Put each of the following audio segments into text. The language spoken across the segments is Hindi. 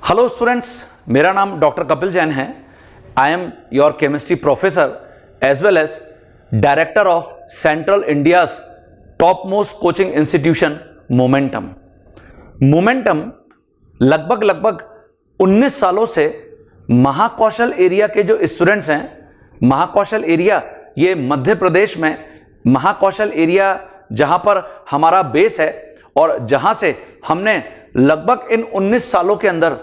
हेलो स्टूडेंट्स, मेरा नाम डॉक्टर कपिल जैन है। I am your chemistry professor as well as director of Central India's top most coaching institution momentum. Momentum लगभग 19 सालों से महाकौशल एरिया के जो स्टूडेंट्स हैं, महाकौशल एरिया ये मध्य प्रदेश में महाकौशल एरिया जहां पर हमारा बेस है और जहां से हमने लगभग इन 19 सालों के अंदर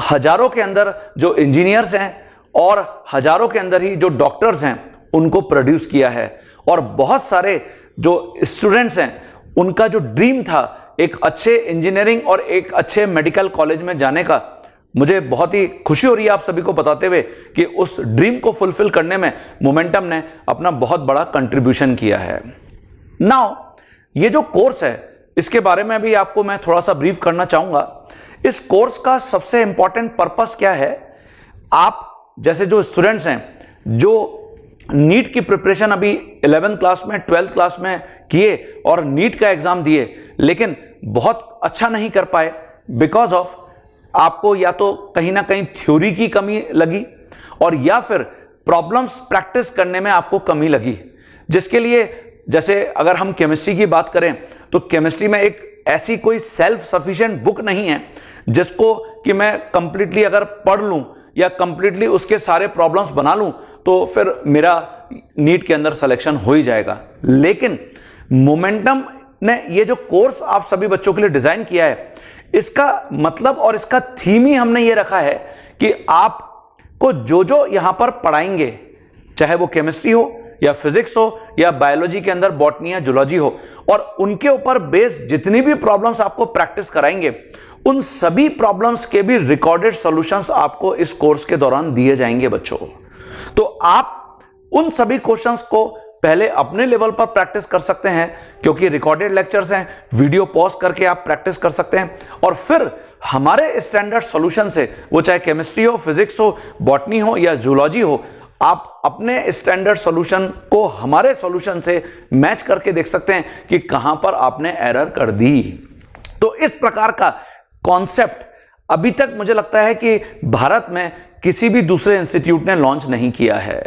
हजारों के अंदर जो इंजीनियर्स हैं और हजारों के अंदर ही जो डॉक्टर्स हैं उनको प्रोड्यूस किया है। और बहुत सारे जो स्टूडेंट्स हैं उनका जो ड्रीम था एक अच्छे इंजीनियरिंग और एक अच्छे मेडिकल कॉलेज में जाने का, मुझे बहुत ही खुशी हो रही है आप सभी को बताते हुए कि उस ड्रीम को फुलफिल करने में मोमेंटम ने अपना बहुत बड़ा कंट्रीब्यूशन किया है। नाउ ये जो कोर्स है इसके बारे में भी आपको मैं थोड़ा सा ब्रीफ करना चाहूंगा। इस कोर्स का सबसे इंपॉर्टेंट पर्पस क्या है? आप जैसे जो स्टूडेंट्स हैं जो नीट की प्रिपरेशन अभी 11th क्लास में 12th क्लास में किए और नीट का एग्जाम दिए लेकिन बहुत अच्छा नहीं कर पाए बिकॉज ऑफ आपको या तो कहीं ना कहीं थ्योरी की कमी लगी और या फिर प्रॉब्लम्स प्रैक्टिस करने में आपको कमी लगी, जिसके लिए जैसे अगर हम केमिस्ट्री की बात करें तो केमिस्ट्री में एक ऐसी कोई सेल्फ सफिशिएंट बुक नहीं है जिसको कि मैं कंप्लीटली अगर पढ़ लूं या कंप्लीटली उसके सारे प्रॉब्लम्स बना लूं तो फिर मेरा नीट के अंदर सिलेक्शन हो ही जाएगा। लेकिन मोमेंटम ने ये जो कोर्स आप सभी बच्चों के लिए डिजाइन किया है, इसका मतलब और इसका थीम ही हमने ये रखा है कि आपको जो यहां पर पढ़ाएंगे, चाहे वो केमिस्ट्री हो या फिजिक्स हो या बायोलॉजी के अंदर बॉटनी या जूलॉजी हो, और उनके ऊपर बेस्ड जितनी भी प्रॉब्लम्स आपको प्रैक्टिस कराएंगे उन सभी प्रॉब्लम्स के भी रिकॉर्डेड सॉल्यूशंस आपको इस कोर्स के दौरान दिए जाएंगे बच्चों। तो आप उन सभी क्वेश्चंस को पहले अपने लेवल पर प्रैक्टिस कर सकते हैं क्योंकि रिकॉर्डेड लेक्चर्स हैं, वीडियो पॉज करके आप प्रैक्टिस कर सकते हैं और फिर हमारे स्टैंडर्ड सॉल्यूशन से, वो चाहे केमिस्ट्री हो, फिजिक्स हो, बॉटनी हो या जूलॉजी हो, आप अपने स्टैंडर्ड सॉल्यूशन को हमारे सॉल्यूशन से मैच करके देख सकते हैं कि कहां पर आपने एरर कर दी। तो इस प्रकार का कॉन्सेप्ट अभी तक मुझे लगता है कि भारत में किसी भी दूसरे इंस्टीट्यूट ने लॉन्च नहीं किया है।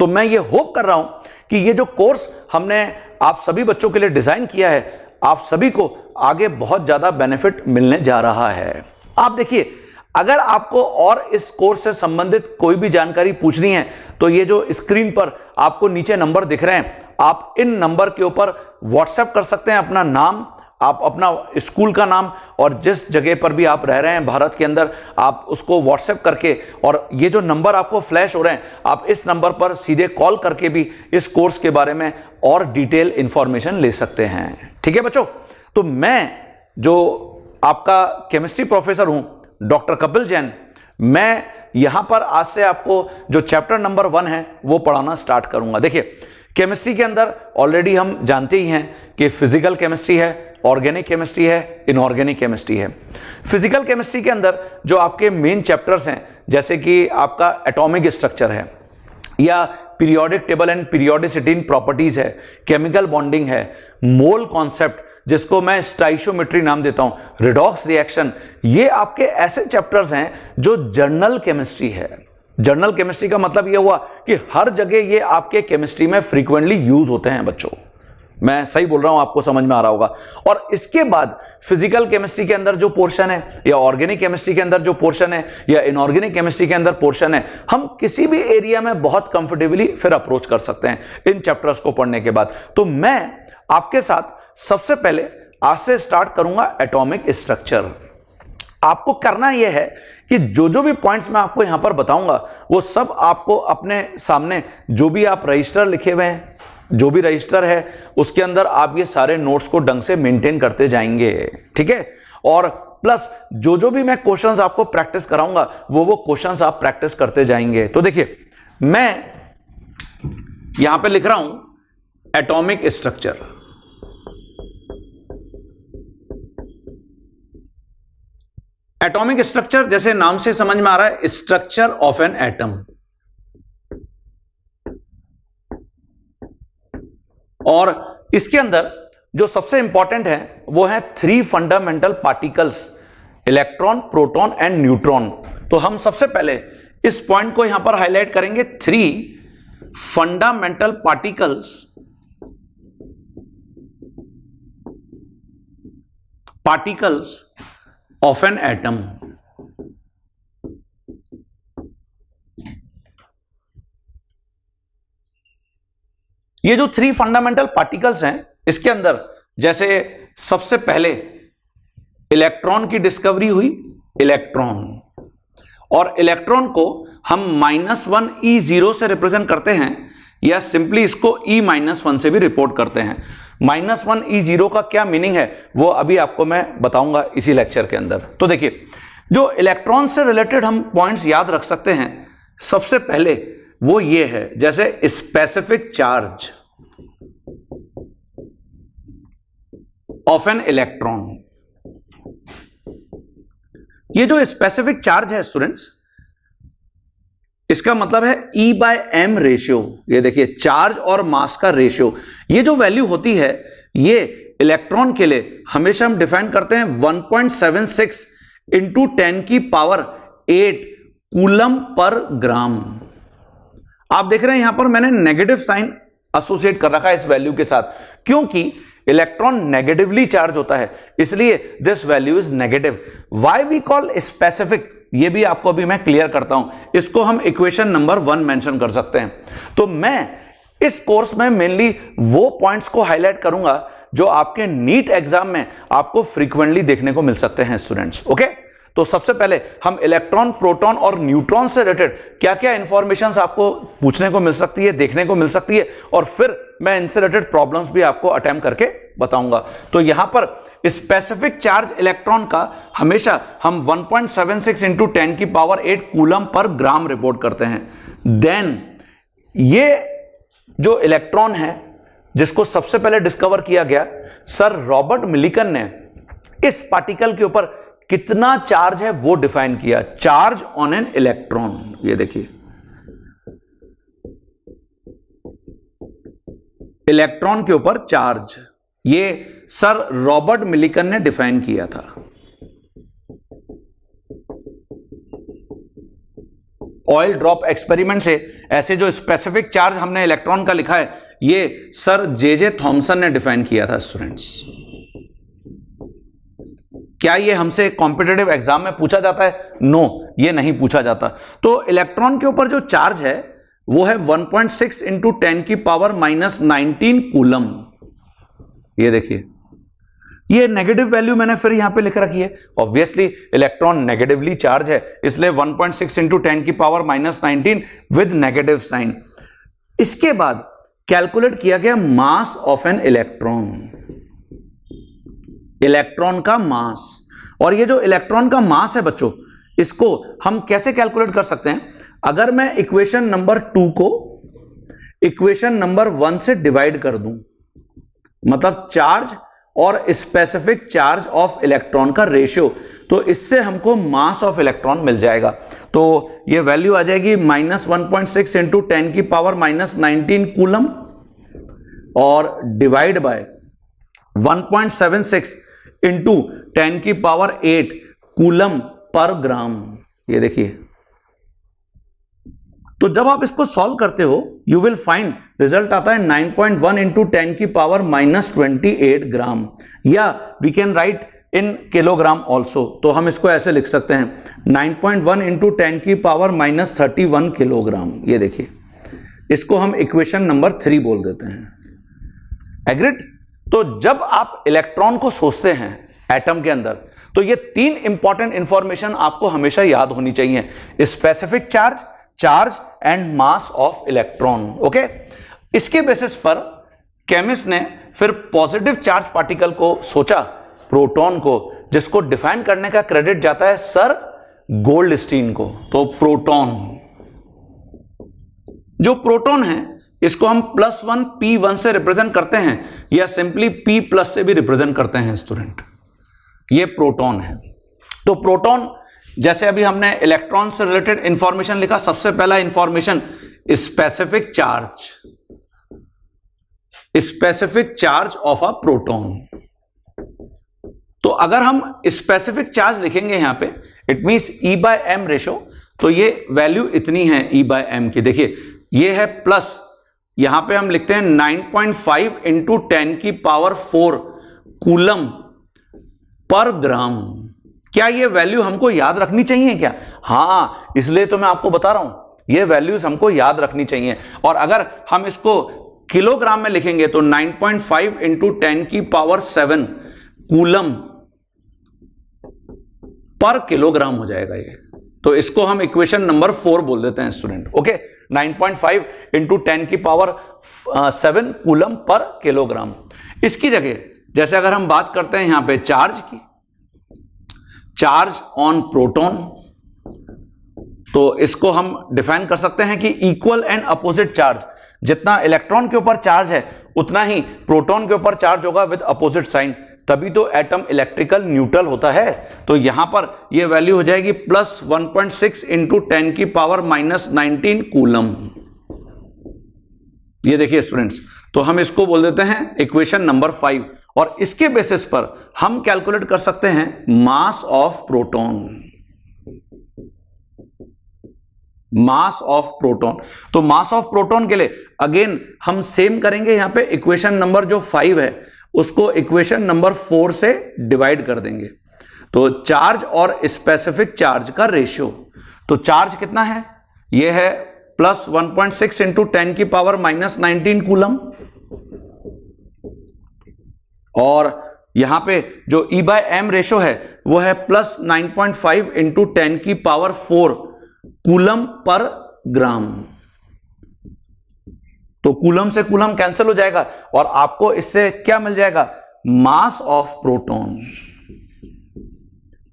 तो मैं ये होप कर रहा हूं कि ये जो कोर्स हमने आप सभी बच्चों के लिए डिजाइन किया है, आप सभी को आगे बहुत ज्यादा बेनिफिट मिलने जा रहा है। आप देखिए, अगर आपको और इस कोर्स से संबंधित कोई भी जानकारी पूछनी है तो ये जो स्क्रीन पर आपको नीचे नंबर दिख रहे हैं, आप इन नंबर के ऊपर व्हाट्सएप कर सकते हैं अपना नाम, आप अपना स्कूल का नाम और जिस जगह पर भी आप रह रहे हैं भारत के अंदर, आप उसको व्हाट्सएप करके, और ये जो नंबर आपको फ्लैश हो रहे हैं आप इस नंबर पर सीधे कॉल करके भी इस कोर्स के बारे में और डिटेल इंफॉर्मेशन ले सकते हैं। ठीक है बच्चों, तो मैं जो आपका केमिस्ट्री प्रोफेसर हूं डॉक्टर कपिल जैन, मैं यहां पर आज से आपको जो चैप्टर नंबर 1 है वो पढ़ाना स्टार्ट करूंगा। देखिए, केमिस्ट्री के अंदर ऑलरेडी हम जानते ही हैं कि फिजिकल केमिस्ट्री है, ऑर्गेनिक केमिस्ट्री है, इनऑर्गेनिक केमिस्ट्री है। फिजिकल केमिस्ट्री के अंदर जो आपके मेन चैप्टर्स हैं जैसे कि आपका एटॉमिक स्ट्रक्चर है या periodic table and periodicity in properties है, केमिकल बॉन्डिंग है, मोल कॉन्सेप्ट जिसको मैं स्टाइशियोमेट्री नाम देता हूं, रिडॉक्स रिएक्शन, ये आपके ऐसे चैप्टर्स हैं जो जर्नल केमिस्ट्री है। जर्नल केमिस्ट्री का मतलब ये हुआ कि हर जगह ये आपके केमिस्ट्री में फ्रीक्वेंटली यूज होते हैं बच्चों। मैं सही बोल रहा हूं, आपको समझ में आ रहा होगा। और इसके बाद फिजिकल केमिस्ट्री के अंदर जो पोर्शन है या ऑर्गेनिक केमिस्ट्री के अंदर जो पोर्शन है या इनऑर्गेनिक केमिस्ट्री के अंदर पोर्शन है, हम किसी भी एरिया में बहुत कंफर्टेबली फिर अप्रोच कर सकते हैं इन चैप्टर्स को पढ़ने के बाद। तो मैं आपके साथ सबसे पहले आज से स्टार्ट करूंगा एटॉमिक स्ट्रक्चर। आपको करना यह है कि जो भी पॉइंट्स मैं आपको यहां पर बताऊंगा वो सब आपको अपने सामने, जो भी आप रजिस्टर लिखे हुए हैं, जो भी रजिस्टर है उसके अंदर आप ये सारे नोट्स को ढंग से मेंटेन करते जाएंगे। ठीक है, और प्लस जो भी मैं क्वेश्चंस आपको प्रैक्टिस कराऊंगा वो क्वेश्चंस आप प्रैक्टिस करते जाएंगे। तो देखिए, मैं यहां पे लिख रहा हूं एटॉमिक स्ट्रक्चर। एटॉमिक स्ट्रक्चर जैसे नाम से समझ में आ रहा है, स्ट्रक्चर ऑफ एन एटम। और इसके अंदर जो सबसे इंपॉर्टेंट है वो है 3 fundamental particles electron, proton and neutron. तो हम सबसे पहले इस पॉइंट को यहां पर हाईलाइट करेंगे, 3 fundamental particles of an atom. ये जो 3 फंडामेंटल पार्टिकल्स हैं, इसके अंदर जैसे सबसे पहले इलेक्ट्रॉन की डिस्कवरी हुई, इलेक्ट्रॉन, और इलेक्ट्रॉन को हम -1 E0 से रिप्रेजेंट करते हैं, या सिंपली इसको E-1 से भी रिपोर्ट करते हैं। -1 E0 का क्या मीनिंग है वो अभी आपको मैं बताऊंगा इसी लेक्चर के अंदर। तो देखिए, जो इलेक्ट्रॉन से रिलेटेड हम पॉइंट्स याद रख सकते हैं, सबसे पहले वो ये है, जैसे specific charge of an electron. ये जो स्पेसिफिक चार्ज है स्टूडेंट्स, इसका मतलब है E/m रेशियो। ये देखिए, चार्ज और मास का रेशियो, ये जो वैल्यू होती है, ये इलेक्ट्रॉन के लिए हमेशा हम डिफाइन करते हैं 1.76 इंटू 10⁸ कूलम पर ग्राम। आप देख रहे हैं यहां पर मैंने नेगेटिव साइन एसोसिएट कर रखा है इस वैल्यू के साथ, क्योंकि इलेक्ट्रॉन नेगेटिवली चार्ज होता है, इसलिए this value is negative. Why we call specific, ये भी आपको अभी मैं क्लियर करता हूं। इसको हम इक्वेशन नंबर 1 मेंशन कर सकते हैं। तो मैं इस कोर्स में मेनली वो पॉइंट्स को हाईलाइट करूंगा जो आपके नीट एग्जाम में आपको फ्रीक्वेंटली देखने को मिल सकते हैं स्टूडेंट्स। ओके, तो सबसे पहले हम इलेक्ट्रॉन, प्रोटॉन और न्यूट्रॉन से रिलेटेड क्या क्या इंफॉर्मेशन आपको पूछने को मिल सकती है, देखने को मिल सकती है, और फिर मैं इनसे रिलेटेड प्रॉब्लम्स भी आपको अटेम्प्ट करके बताऊंगा। तो यहां पर स्पेसिफिक चार्ज इलेक्ट्रॉन का हमेशा हम 1.76 इंटू 10⁸ कूलम पर ग्राम रिपोर्ट करते हैं। देन ये जो इलेक्ट्रॉन है, जिसको सबसे पहले डिस्कवर किया गया, सर रॉबर्ट मिलिकन ने इस पार्टिकल के ऊपर कितना चार्ज है वो डिफाइन किया, चार्ज ऑन एन इलेक्ट्रॉन। ये देखिए, इलेक्ट्रॉन के ऊपर चार्ज, ये सर रॉबर्ट मिलिकन ने डिफाइन किया था। ऑयल ड्रॉप एक्सपेरिमेंट से ऐसे जो स्पेसिफिक चार्ज हमने इलेक्ट्रॉन का लिखा है, ये सर जे थॉमसन ने डिफाइन किया था स्टूडेंट्स। क्या ये हमसे कॉम्पिटिटिव एग्जाम में पूछा जाता है? नो, ये नहीं पूछा जाता। तो इलेक्ट्रॉन के ऊपर जो चार्ज है वो है 1.6 इंटू 10⁻⁻19 कूलम। ये देखिए, ये नेगेटिव वैल्यू मैंने फिर यहां पे लिख रखी है। ऑब्वियसली इलेक्ट्रॉन नेगेटिवली चार्ज है, इसलिए 1.6 इंटू 10⁻⁻19 विद नेगेटिव साइन। इसके बाद कैलकुलेट किया गया mass of an electron, electron का मास। और ये जो इलेक्ट्रॉन का मास है बच्चों, इसको हम कैसे कैलकुलेट कर सकते हैं? अगर मैं इक्वेशन नंबर 2 को इक्वेशन नंबर 1 से डिवाइड कर दूं, मतलब चार्ज और स्पेसिफिक चार्ज ऑफ इलेक्ट्रॉन का रेशियो, तो इससे हमको मास ऑफ इलेक्ट्रॉन मिल जाएगा। तो ये वैल्यू आ जाएगी -1.6 इंटू 10⁻⁻19 कूलम और divide by 1.76 into 10⁸ coulomb per gram. ये देखिए, तो जब आप इसको सॉल्व करते हो, यू विल फाइंड रिजल्ट आता है 9.1 इंटू 10⁻⁻28 ग्राम, या we can write in kilogram also. तो हम इसको ऐसे लिख सकते हैं 9.1 इंटू 10⁻31 किलोग्राम। ये देखिए, इसको हम इक्वेशन नंबर 3 बोल देते हैं। एग्रीड? तो जब आप इलेक्ट्रॉन को सोचते हैं एटम के अंदर, तो ये 3 इंपॉर्टेंट इंफॉर्मेशन आपको हमेशा याद होनी चाहिए, specific charge, charge and mass of electron. Okay, इसके बेसिस पर केमिस्ट ने फिर पॉजिटिव चार्ज पार्टिकल को सोचा, प्रोटॉन को, जिसको डिफाइन करने का क्रेडिट जाता है सर गोल्डस्टीन को। तो प्रोटॉन, जो प्रोटॉन है, इसको हम +1 P1 से रिप्रेजेंट करते हैं, या सिंपली P+ से भी रिप्रेजेंट करते हैं स्टूडेंट। ये प्रोटॉन है। तो प्रोटॉन, जैसे अभी हमने इलेक्ट्रॉन से रिलेटेड इंफॉर्मेशन लिखा, सबसे पहला information specific charge, specific charge of a proton. तो अगर हम स्पेसिफिक चार्ज लिखेंगे यहां पे, it means E by M ratio, तो ये वैल्यू इतनी है E बाय एम की। देखिए ये है प्लस, यहां पे हम लिखते हैं 9.5 इंटू 10 की पावर 4 कूलम पर ग्राम। क्या ये वैल्यू हमको याद रखनी चाहिए क्या? हां, इसलिए तो मैं आपको बता रहा हूं, ये वैल्यूज हमको याद रखनी चाहिए। और अगर हम इसको किलोग्राम में लिखेंगे तो 9.5 इंटू 10 की पावर 7 कूलम पर किलोग्राम हो जाएगा ये। तो इसको हम इक्वेशन नंबर 4 बोल देते हैं स्टूडेंट। ओके, 9.5 इंटू 10 की पावर 7 कूलम पर किलोग्राम। इसकी जगह जैसे अगर हम बात करते हैं यहां पे चार्ज की, चार्ज ऑन प्रोटॉन, तो इसको हम डिफाइन कर सकते हैं कि इक्वल एंड अपोजिट चार्ज। जितना इलेक्ट्रॉन के ऊपर चार्ज है उतना ही प्रोटॉन के ऊपर चार्ज होगा विद अपोजिट साइन, तभी तो एटम इलेक्ट्रिकल न्यूट्रल होता है। तो यहां पर यह वैल्यू हो जाएगी प्लस 1.6 इंटू 10 की पावर माइनस 19 कूलम। ये देखिए स्टूडेंट्स, तो हम इसको बोल देते हैं इक्वेशन नंबर 5, और इसके बेसिस पर हम कैलकुलेट कर सकते हैं मास of proton. Mass of proton, तो मास ऑफ प्रोटॉन के लिए अगेन हम सेम करेंगे, यहां पे इक्वेशन नंबर जो 5 है उसको इक्वेशन नंबर 4 से डिवाइड कर देंगे। तो चार्ज और स्पेसिफिक चार्ज का रेशियो, तो चार्ज कितना है, यह है प्लस 1.6 इंटू 10 की पावर माइनस 19 कूलम, और यहां पे जो E बाय एम रेशो है वो है प्लस 9.5 इंटू 10 की पावर 4 कूलम पर ग्राम। तो कूलम से कूलम कैंसिल हो जाएगा और आपको इससे क्या मिल जाएगा, मास of proton.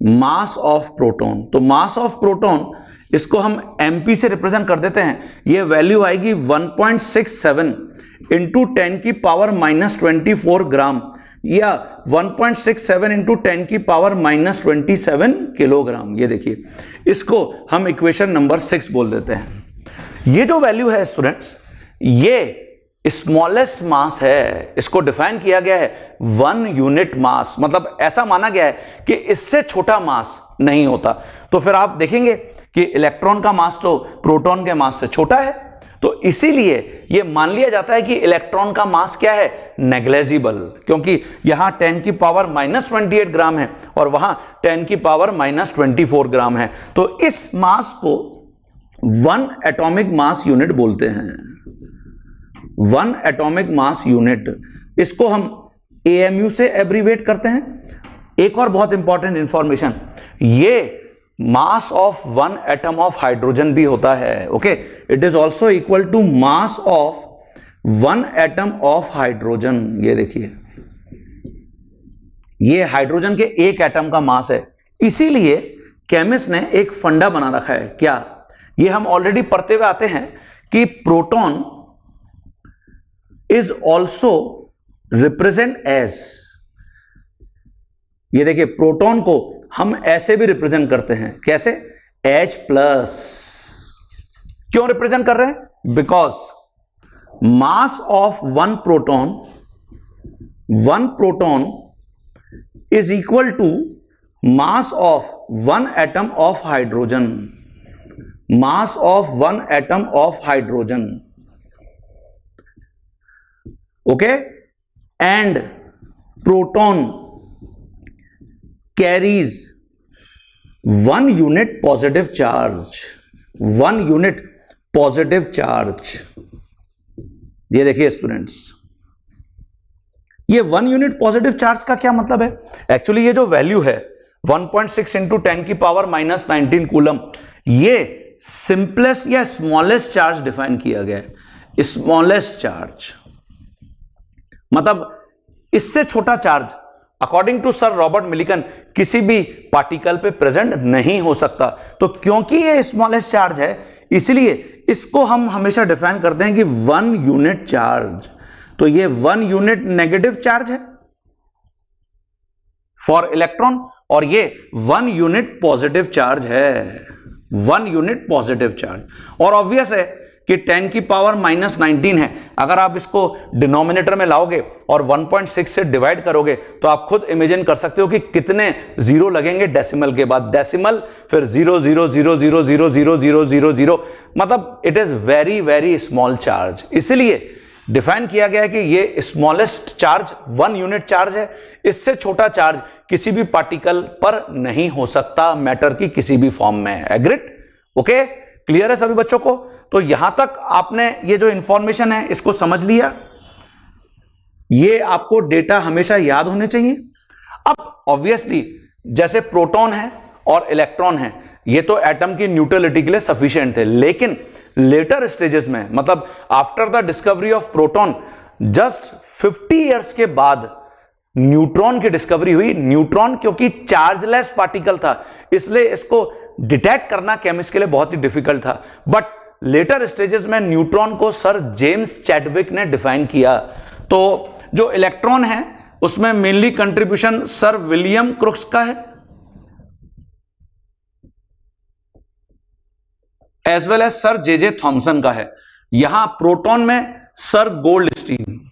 Mass of proton, तो मास ऑफ प्रोटॉन इसको हम एमपी से रिप्रेजेंट कर देते हैं। यह वैल्यू आएगी 1.67 इंटू 10 की पावर माइनस 24 ग्राम, या 1.67 इंटू 10 की पावर माइनस 27 किलोग्राम। ये देखिए, इसको हम इक्वेशन नंबर 6 बोल देते हैं। ये जो वैल्यू है स्टूडेंट्स, ये स्मॉलेस्ट मास है, इसको डिफाइन किया गया है 1 यूनिट मास, मतलब ऐसा माना गया है कि इससे छोटा मास नहीं होता। तो फिर आप देखेंगे कि इलेक्ट्रॉन का मास तो प्रोटॉन के मास से छोटा है, तो इसीलिए यह मान लिया जाता है कि इलेक्ट्रॉन का मास क्या है, नेग्लेजिबल, क्योंकि यहां 10 की पावर माइनस 28 ग्राम है और वहां 10 की पावर माइनस 24 ग्राम है। तो इस मास को 1 एटॉमिक मास यूनिट बोलते हैं, 1 एटॉमिक मास यूनिट। इसको हम AMU से एब्रीवेट करते हैं। एक और बहुत इंपॉर्टेंट इंफॉर्मेशन, ये mass of 1 atom of hydrogen भी होता है। Okay, it is also equal to mass of 1 atom of hydrogen. ये देखिए, ये हाइड्रोजन के एक एटम का मास है। इसीलिए केमिस्ट ने एक फंडा बना रखा है, क्या, ये हम ऑलरेडी पढ़ते हुए आते हैं कि proton is also represent as, ये देखिए प्रोटॉन को हम ऐसे भी रिप्रेजेंट करते हैं, कैसे, H प्लस। क्यों रिप्रेजेंट कर रहे हैं, because mass of 1 proton is equal to mass of 1 atom of hydrogen, mass of 1 atom of hydrogen. Okay, and proton carries 1 unit positive charge, 1 unit positive charge. ये देखिए स्टूडेंट्स, ये 1 यूनिट पॉजिटिव चार्ज का क्या मतलब है, एक्चुअली ये जो वैल्यू है 1.6 इंटू 10 की पावर माइनस 19 कूलम, ये सिंपलेस्ट या स्मॉलेस्ट चार्ज डिफाइन किया गया है। स्मॉलेस्ट चार्ज मतलब इससे छोटा charge according to sir Robert Millikan किसी भी पार्टिकल पे प्रेजेंट नहीं हो सकता। तो क्योंकि ये स्मॉलेस्ट चार्ज है, इसलिए इसको हम हमेशा डिफाइन करते हैं कि 1 यूनिट चार्ज। तो ये 1 यूनिट नेगेटिव चार्ज है फॉर इलेक्ट्रॉन, और ये 1 यूनिट पॉजिटिव चार्ज है, 1 यूनिट पॉजिटिव चार्ज। और ऑब्वियस है कि 10 की पावर -19 है, अगर आप इसको डिनोमिनेटर में लाओगे और 1.6 से डिवाइड करोगे तो आप खुद इमेजिन कर सकते हो कि कितने जीरो लगेंगे डेसिमल के बाद। डेसिमल फिर 0.000000000, मतलब it is very very small charge. इसलिए डिफाइन किया गया है कि ये स्मॉलेस्ट चार्ज 1 यूनिट चार्ज है, इससे छोटा चार्ज किसी भी पार्टिकल पर नहीं हो सकता मैटर की किसी भी फॉर्म में। एग्रीड? ओके, क्लियर है सभी बच्चों को? तो यहां तक आपने ये जो इंफॉर्मेशन है इसको समझ लिया। ये आपको डेटा हमेशा याद होने चाहिए। अब ऑब्वियसली जैसे प्रोटॉन है और इलेक्ट्रॉन है, ये तो एटम की न्यूट्रलिटी के लिए सफिशिएंट थे, लेकिन लेटर स्टेजेस में, मतलब after the discovery of proton, just 50 years के बाद न्यूट्रॉन की डिस्कवरी हुई। न्यूट्रॉन क्योंकि चार्जलेस पार्टिकल था, इसलिए इसको डिटेक्ट करना केमिस्ट के लिए बहुत ही डिफिकल्ट था। बट लेटर स्टेजेस में न्यूट्रॉन को सर जेम्स चैडविक ने डिफाइन किया। तो जो इलेक्ट्रॉन है उसमें mainly contribution sir William Crookes का है, as well as sir J Thomson का है। यहां प्रोटॉन में सर गोल्डस्टीन,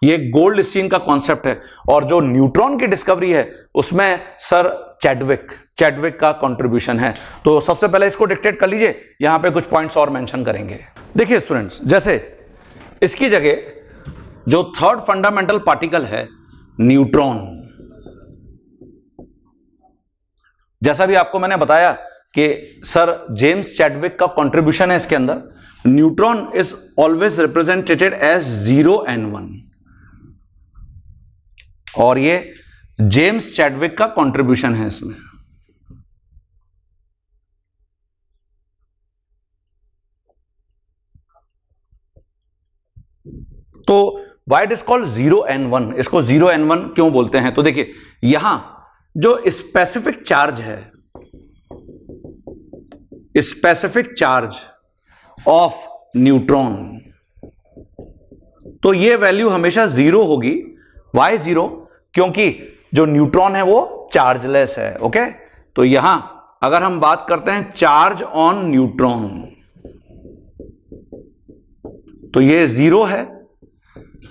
ये गोल्डस्टीन का कॉन्सेप्ट है। और जो न्यूट्रॉन की डिस्कवरी है उसमें सर चैडविक का कंट्रीब्यूशन है। तो सबसे पहले इसको डिक्टेट कर लीजिए, यहां पे कुछ पॉइंट्स और मेंशन करेंगे। देखिए स्टूडेंट्स, जैसे इसकी जगह जो थर्ड फंडामेंटल पार्टिकल है न्यूट्रॉन, जैसा भी आपको मैंने बताया कि सर जेम्स चैडविक का कंट्रीब्यूशन है इसके अंदर। Neutron is always represented as 0n1, और ये जेम्स चैडविक का कंट्रीब्यूशन है इसमें। तो why it is called 0n1, इसको 0n1 क्यों बोलते हैं? तो देखिए यहां जो स्पेसिफिक चार्ज है, स्पेसिफिक चार्ज ऑफ न्यूट्रॉन, तो ये वैल्यू हमेशा 0 होगी। वाई 0? क्योंकि जो न्यूट्रॉन है वो चार्जलेस है। ओके, तो यहां अगर हम बात करते हैं चार्ज ऑन न्यूट्रॉन, तो ये 0 है,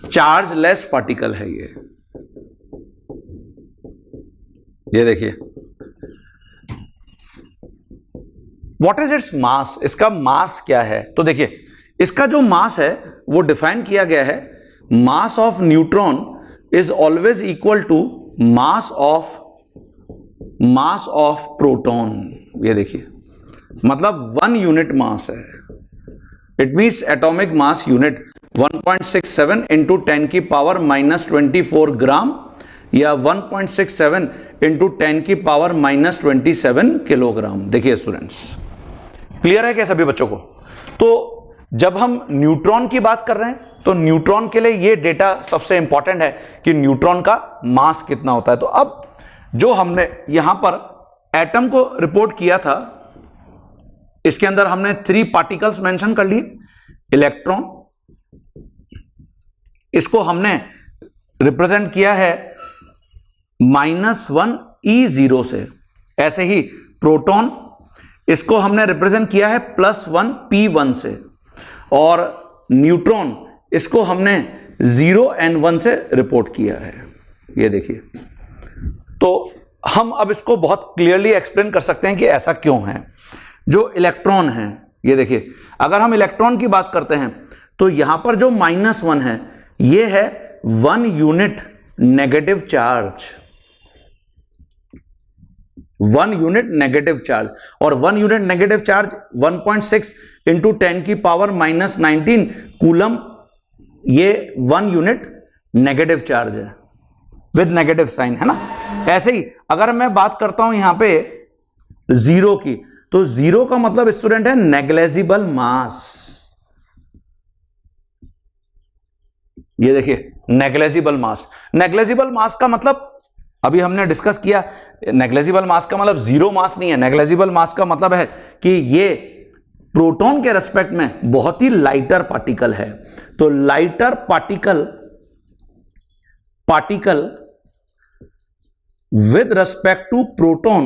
चार्जलेस पार्टिकल है ये देखिए। What is its mass? इसका मास क्या है? तो देखिए इसका जो मास है वो डिफाइन किया गया है, mass of neutron is always equal to mass of proton. ये देखिए, मतलब 1 यूनिट मास है। It means atomic mass unit 1.67 into 10 की पावर -24 ग्राम, या 1.67 इंटू 10 की पावर -27 किलोग्राम। देखिए स्टूडेंट्स, क्लियर है क्या सभी बच्चों को? तो जब हम न्यूट्रॉन की बात कर रहे हैं तो न्यूट्रॉन के लिए ये डेटा सबसे इंपॉर्टेंट है कि न्यूट्रॉन का मास कितना होता है। तो अब जो हमने यहां पर एटम को रिपोर्ट किया था, इसके अंदर हमने 3 पार्टिकल्स मेंशन कर लिए। इलेक्ट्रॉन, इसको हमने रिप्रेजेंट किया है -1 E0 से। ऐसे ही प्रोटॉन, इसको हमने रिप्रेजेंट किया है +1 P1 से। और न्यूट्रॉन, इसको हमने 0n1 से रिपोर्ट किया है। ये देखिए, तो हम अब इसको बहुत क्लियरली एक्सप्लेन कर सकते हैं कि ऐसा क्यों है। जो इलेक्ट्रॉन है, ये देखिए, अगर हम इलेक्ट्रॉन की बात करते हैं तो यहां पर जो -1 है, ये है 1 unit negative charge, 1 unit negative charge. और 1 यूनिट नेगेटिव चार्ज 1.6 इंटू 10 की पावर -19 कूलम, ये 1 यूनिट नेगेटिव चार्ज है विद नेगेटिव साइन, है ना। ऐसे ही अगर मैं बात करता हूं यहां पे 0 की, तो 0 का मतलब स्टूडेंट है नेग्लेजिबल मास। ये देखिए, नेग्लेजिबल मास। नेग्लेजिबल मास का मतलब अभी हमने डिस्कस किया, नेग्लेजिबल मास का मतलब 0 मास नहीं है। नेग्लेजिबल मास का मतलब है कि ये प्रोटॉन के रेस्पेक्ट में बहुत ही लाइटर पार्टिकल है। तो lighter particle with respect to proton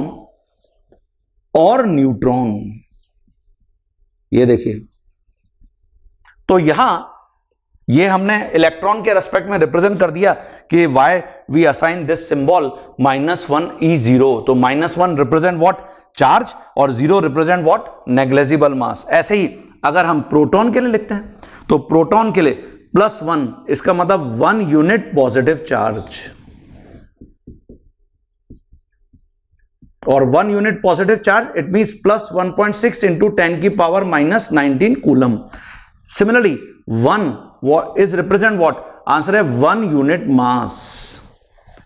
और न्यूट्रॉन। ये देखिए, तो यहां ये हमने इलेक्ट्रॉन के रेस्पेक्ट में रिप्रेजेंट कर दिया कि why we assign this symbol -1 E0। तो -1 रिप्रेजेंट व्हाट? चार्ज, और 0 रिप्रेजेंट व्हाट? Negligible mass. ऐसे ही अगर हम प्रोटॉन के लिए लिखते हैं तो प्रोटॉन के लिए +1, इसका मतलब 1 यूनिट पॉजिटिव चार्ज, और 1 unit positive charge it means +1.6 into 10 की power -19 coulomb. Similarly 1 is represent what? Answer है 1 unit mass,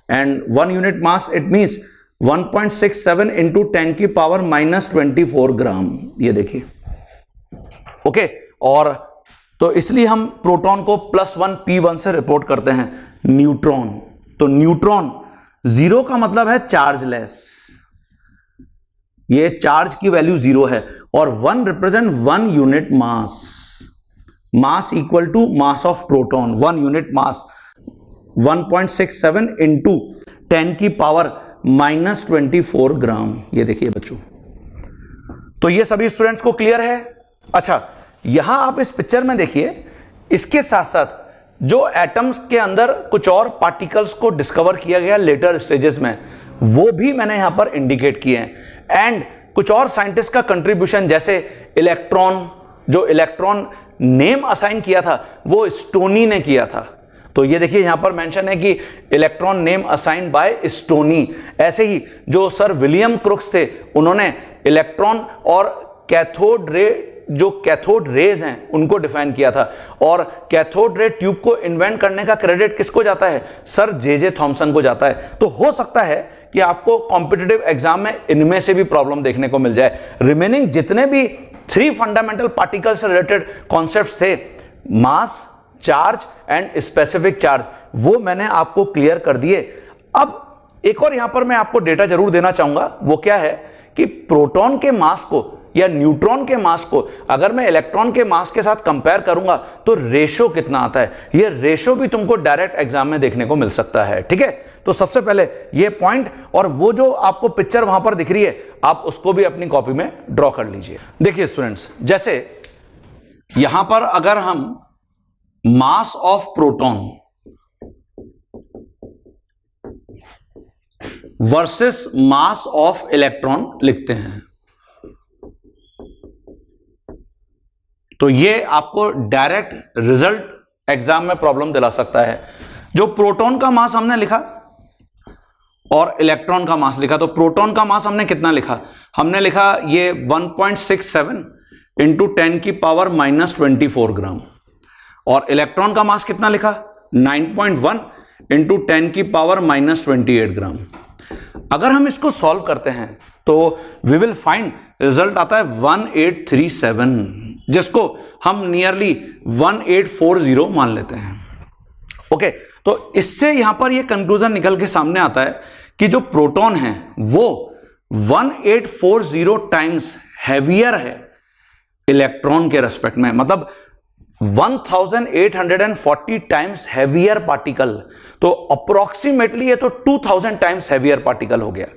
and 1 unit mass it means 1.67 into 10 की पावर -24 ग्राम। ये देखिए, ओके। और तो इसलिए हम प्रोटॉन को +1 P1 से रिपोर्ट करते हैं। न्यूट्रॉन, तो न्यूट्रॉन 0 का मतलब है चार्जलेस, ये चार्ज की वैल्यू 0 है, और 1 represent 1 unit mass, mass equal to mass of proton, 1 unit mass 1.67 into 10 की पावर -24 ग्राम। ये देखिए बच्चों, तो ये सभी स्टूडेंट्स को क्लियर है? अच्छा, यहां आप इस पिक्चर में देखिए, इसके साथ साथ जो एटम्स के अंदर कुछ और पार्टिकल्स को डिस्कवर किया गया लेटर स्टेजेस में, वो भी मैंने यहां पर इंडिकेट किए हैं। एंड कुछ और साइंटिस्ट का कंट्रीब्यूशन, जैसे इलेक्ट्रॉन, जो इलेक्ट्रॉन नेम असाइन किया था वो स्टोनी ने किया था। तो ये देखिए यहां पर मेंशन है कि electron name assign by Stoney. ऐसे ही जो सर विलियम क्रुक्स थे, उन्होंने इलेक्ट्रॉन और कैथोड रे, जो कैथोड रेज हैं उनको डिफाइन किया था, और कैथोड रे ट्यूब को इन्वेंट करने का क्रेडिट किसको जाता है? सर जे थॉमसन को जाता है। तो हो सकता है कि आपको कॉम्पिटिटिव एग्जाम में इनमें से भी प्रॉब्लम देखने को मिल जाए। रिमेनिंग जितने भी 3 फंडामेंटल पार्टिकल से रिलेटेड कॉन्सेप्ट्स थे, मास, चार्ज एंड स्पेसिफिक चार्ज, वो मैंने आपको क्लियर कर दिए। अब एक और यहां पर मैं आपको डेटा जरूर देना चाहूंगा, वो क्या है कि प्रोटॉन के मास को या न्यूट्रॉन के मास को अगर मैं इलेक्ट्रॉन के मास के साथ कंपेयर करूंगा तो रेशो कितना आता है, ये रेशो भी तुमको डायरेक्ट एग्जाम में देखने को मिल सकता है। ठीक है, तो सबसे पहले ये पॉइंट, और वो जो आपको पिक्चर वहां पर दिख रही है, आप उसको भी अपनी कॉपी में ड्रॉ कर लीजिए। देखिए स्टूडेंट्स, जैसे यहां पर अगर हम मास of proton versus mass of electron लिखते हैं, तो ये आपको डायरेक्ट रिजल्ट एग्जाम में प्रॉब्लम दिला सकता है। जो प्रोटॉन का मास हमने लिखा और इलेक्ट्रॉन का मास लिखा, तो प्रोटॉन का मास हमने कितना लिखा? हमने लिखा ये 1.67 इंटू 10 की पावर -24 ग्राम, और इलेक्ट्रॉन का मास कितना लिखा? 9.1 इंटू 10 की पावर -28 ग्राम। अगर हम इसको सॉल्व करते हैं तो वी विल फाइंड रिजल्ट आता है 1837, जिसको हम नियरली 1840 मान लेते हैं। ओके, तो इससे यहां पर ये कंक्लूजन निकल के सामने आता है कि जो प्रोटॉन है वो 1840 टाइम्स हैवियर है इलेक्ट्रॉन के रेस्पेक्ट में, मतलब 1840 टाइम्स हैवियर पार्टिकल। तो अप्रोक्सीमेटली ये तो 2000 टाइम्स हैवियर पार्टिकल हो गया।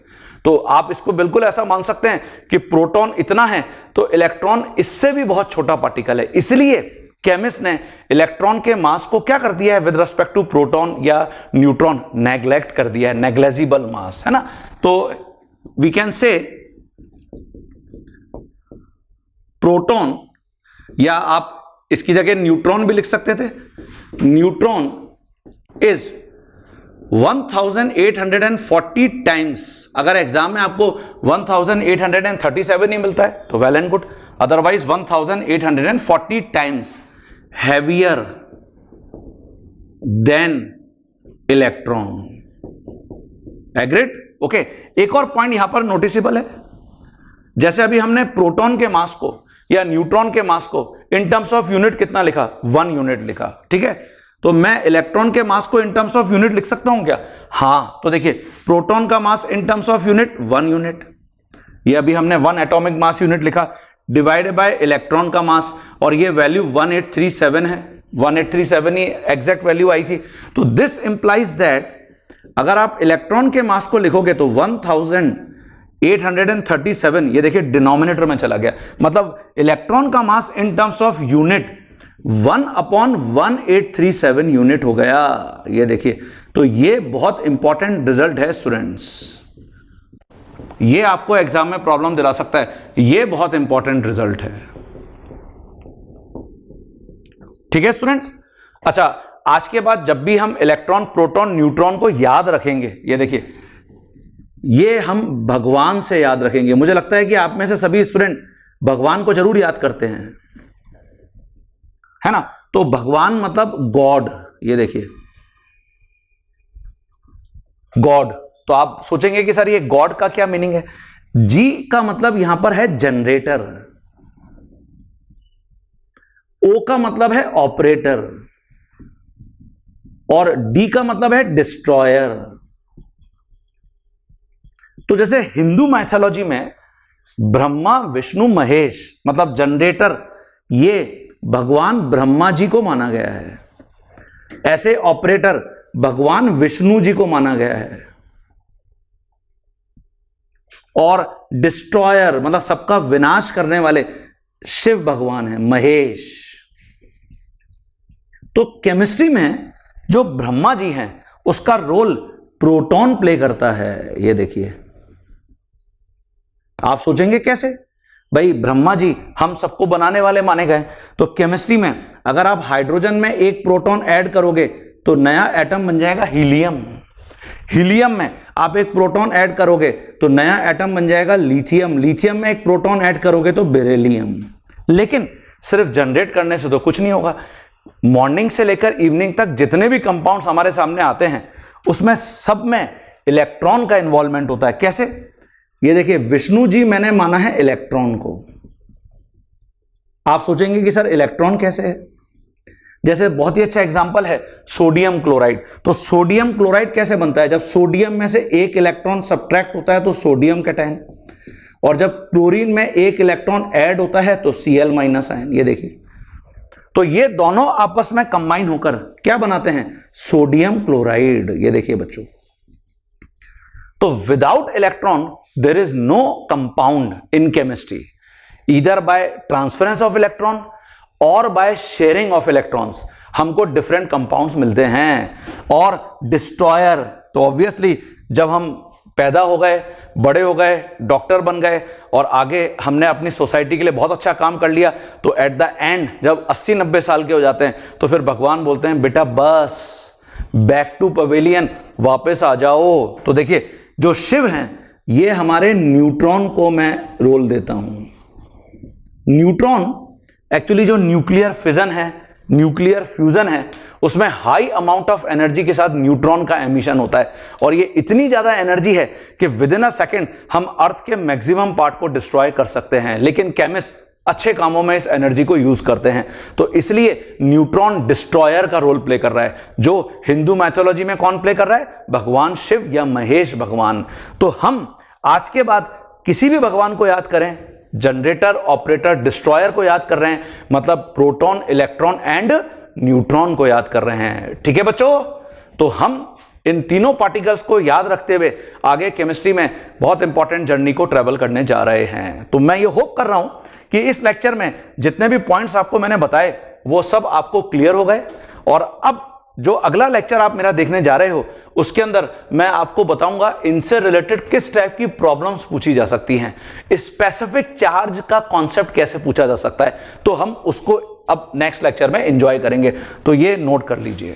तो आप इसको बिल्कुल ऐसा मान सकते हैं कि प्रोटॉन इतना है तो इलेक्ट्रॉन इससे भी बहुत छोटा पार्टिकल है। इसलिए केमिस्ट ने इलेक्ट्रॉन के मास को क्या कर दिया है विद रिस्पेक्ट टू प्रोटॉन या न्यूट्रॉन? नेग्लेक्ट कर दिया है, नेग्लेजिबल मास, है ना। तो वी कैन से प्रोटॉन, या आप इसकी जगह न्यूट्रॉन भी लिख सकते थे। न्यूट्रॉन इज 1840 टाइम्स, अगर एग्जाम में आपको 1837 ही मिलता है तो well and good, otherwise 1840 times heavier than electron. Agreed? Okay, एक और पॉइंट यहां पर नोटिसेबल है, जैसे अभी हमने प्रोटॉन के मास को या न्यूट्रॉन के मास को इन टर्म्स ऑफ यूनिट कितना लिखा? 1 यूनिट लिखा। ठीक है, तो मैं इलेक्ट्रॉन के मास को इन टर्म्स ऑफ यूनिट लिख सकता हूं क्या? हां, तो देखिए प्रोटॉन का mass in terms of unit 1 unit, ये अभी हमने 1 एटॉमिक मास यूनिट लिखा, डिवाइडेड बाय इलेक्ट्रॉन का मास, और ये वैल्यू 1837 है, 1837 ही एग्जैक्ट वैल्यू आई थी। तो दिस इंप्लाइज दैट अगर आप इलेक्ट्रॉन के मास को लिखोगे तो 1000 837, ये देखिए डिनोमिनेटर में चला गया, मतलब इलेक्ट्रॉन का mass in terms of unit 1/1837 unit हो गया। ये देखिए, तो ये बहुत इंपॉर्टेंट रिजल्ट है स्टूडेंट्स, ये आपको एग्जाम में प्रॉब्लम दिला सकता है, ये बहुत इंपॉर्टेंट रिजल्ट है। ठीक है स्टूडेंट्स। अच्छा, आज के बाद जब भी हम इलेक्ट्रॉन, प्रोटॉन, न्यूट्रॉन को याद रखेंगे, ये देखिए, ये हम भगवान से याद रखेंगे। मुझे लगता है कि आप में से सभी स्टूडेंट भगवान को जरूर याद करते हैं, है ना। तो भगवान मतलब गॉड, ये देखिए गॉड। तो आप सोचेंगे कि सर ये गॉड का क्या मीनिंग है। जी का मतलब यहां पर है जनरेटर, ओ का मतलब है ऑपरेटर, और डी का मतलब है डिस्ट्रॉयर। तो जैसे हिंदू मैथोलॉजी में ब्रह्मा, विष्णु, महेश मतलब जनरेटर, ये भगवान ब्रह्मा जी को माना गया है। ऐसे ऑपरेटर भगवान विष्णु जी को माना गया है, और डिस्ट्रॉयर मतलब सबका विनाश करने वाले शिव भगवान है, महेश। तो केमिस्ट्री में जो ब्रह्मा जी हैं उसका रोल प्रोटॉन प्ले करता है। ये देखिए, आप सोचेंगे कैसे भाई, ब्रह्मा जी हम सबको बनाने वाले माने गए। तो केमिस्ट्री में अगर आप हाइड्रोजन में एक प्रोटॉन ऐड करोगे तो नया एटम बन जाएगा हीलियम। हीलियम में आप एक प्रोटॉन ऐड करोगे तो नया एटम बन जाएगा लिथियम। लिथियम में एक प्रोटॉन ऐड करोगे तो बेरिलियम। लेकिन सिर्फ जनरेट करने से तो कुछ नहीं होगा। मॉर्निंग से लेकर इवनिंग तक जितने भी कंपाउंड्स हमारे सामने आते हैं उसमें सब में इलेक्ट्रॉन का इन्वॉल्वमेंट होता है। कैसे? ये देखिए, विष्णु जी मैंने माना है इलेक्ट्रॉन को। आप सोचेंगे कि सर इलेक्ट्रॉन कैसे है? जैसे बहुत ही अच्छा एग्जांपल है सोडियम क्लोराइड। तो सोडियम क्लोराइड कैसे बनता है? जब सोडियम में से एक इलेक्ट्रॉन सब्ट्रैक्ट होता है तो सोडियम कैटायन, और जब क्लोरीन में एक इलेक्ट्रॉन ऐड होता है तो Cl- आयन। ये देखिए, तो ये दोनों आपस में कंबाइन होकर क्या बनाते हैं? Sodium chloride. ये देखिए बच्चों, तो without electron there is no compound in chemistry, either by transference of electron और बाय शेयरिंग ऑफ इलेक्ट्रॉन्स हमको डिफरेंट कंपाउंड्स मिलते हैं। और डिस्ट्रॉयर, तो ऑब्वियसली जब हम पैदा हो गए, बड़े हो गए, डॉक्टर बन गए और आगे हमने अपनी सोसाइटी के लिए बहुत अच्छा काम कर लिया, तो एट द एंड जब 80-90 साल के हो जाते हैं तो फिर भगवान बोलते हैं बेटा बस बैक टू पवेलियन, वापस आ जाओ। तो देखिए, जो शिव हैं ये हमारे न्यूट्रॉन को मैं रोल देता हूं। न्यूट्रॉन एक्चुअली जो न्यूक्लियर फिजन है, न्यूक्लियर फ्यूजन है, उसमें हाई अमाउंट ऑफ एनर्जी के साथ न्यूट्रॉन का एमिशन होता है, और ये इतनी ज्यादा एनर्जी है कि विद इन अ सेकेंड हम अर्थ के मैक्सिमम पार्ट को डिस्ट्रॉय कर सकते हैं। लेकिन केमिस्ट अच्छे कामों में इस एनर्जी को यूज करते हैं, तो इसलिए न्यूट्रॉन डिस्ट्रॉयर का रोल प्ले कर रहा है। जो हिंदू मैथोलॉजी में कौन प्ले कर रहा है? भगवान शिव या महेश भगवान। तो हम आज के बाद किसी भी भगवान को याद करें, जनरेटर, ऑपरेटर, डिस्ट्रॉयर को याद कर रहे हैं, मतलब प्रोटॉन, इलेक्ट्रॉन एंड न्यूट्रॉन को याद कर रहे हैं। ठीक है बच्चों, तो हम इन तीनों पार्टिकल्स को याद रखते हुए आगे केमिस्ट्री में बहुत इंपॉर्टेंट जर्नी को ट्रेवल करने जा रहे हैं। तो मैं ये होप कर रहा हूं कि इस लेक्चर में जितने भी पॉइंट्स आपको मैंने बताए वो सब आपको क्लियर हो गए, और अब जो अगला लेक्चर आप मेरा देखने जा रहे हो उसके अंदर मैं आपको बताऊंगा इनसे रिलेटेड किस टाइप की प्रॉब्लम्स पूछी जा सकती हैं, स्पेसिफिक चार्ज का कॉन्सेप्ट कैसे पूछा जा सकता है। तो हम उसको अब नेक्स्ट लेक्चर में एंजॉय करेंगे, तो ये नोट कर लीजिए।